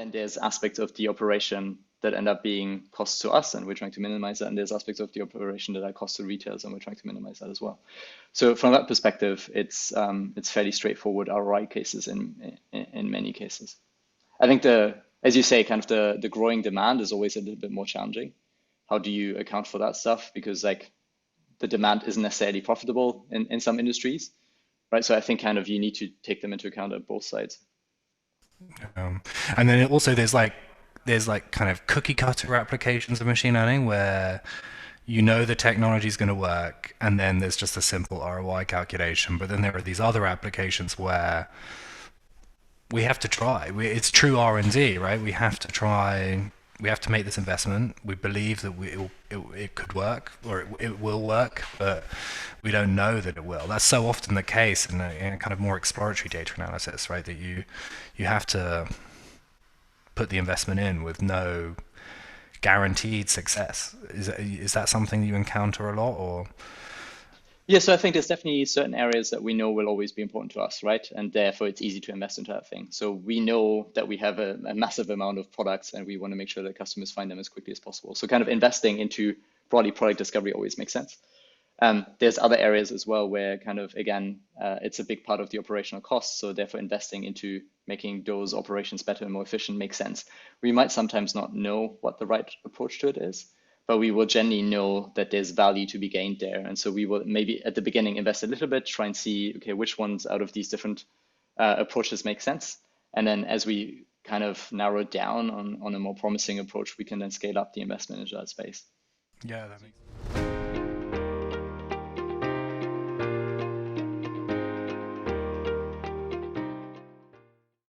then there's aspects of the operation that end up being costs to us, and we're trying to minimize that. And there's aspects of the operation that are costs to retailers, and we're trying to minimize that as well. So from that perspective, it's fairly straightforward ROI cases in many cases. I think as you say, kind of the growing demand is always a little bit more challenging. How do you account for that stuff? Because like the demand isn't necessarily profitable in some industries, right? So I think kind of you need to take them into account at both sides. Um, and then also there's like kind of cookie cutter applications of machine learning where you know the technology is going to work, and then there's just a simple ROI calculation. But then there are these other applications where we have to try. It's true R&D, right? We have to try. We have to make this investment. We believe that it could work or it will work, but we don't know that it will. That's so often the case in a kind of more exploratory data analysis, right? That you have to put the investment in with no guaranteed success. Is that something you encounter a lot, or? Yeah, so I think there's definitely certain areas that we know will always be important to us, right? And therefore it's easy to invest into that thing. So we know that we have a massive amount of products and we want to make sure that customers find them as quickly as possible. So kind of investing into broadly product discovery always makes sense. There's other areas as well where kind of, again, it's a big part of the operational costs. So therefore investing into making those operations better and more efficient makes sense. We might sometimes not know what the right approach to it is, but we will generally know that there's value to be gained there. And so we will maybe at the beginning invest a little bit, try and see, okay, which ones out of these different approaches make sense. And then as we kind of narrow it down on a more promising approach, we can then scale up the investment into that space. Yeah, that makes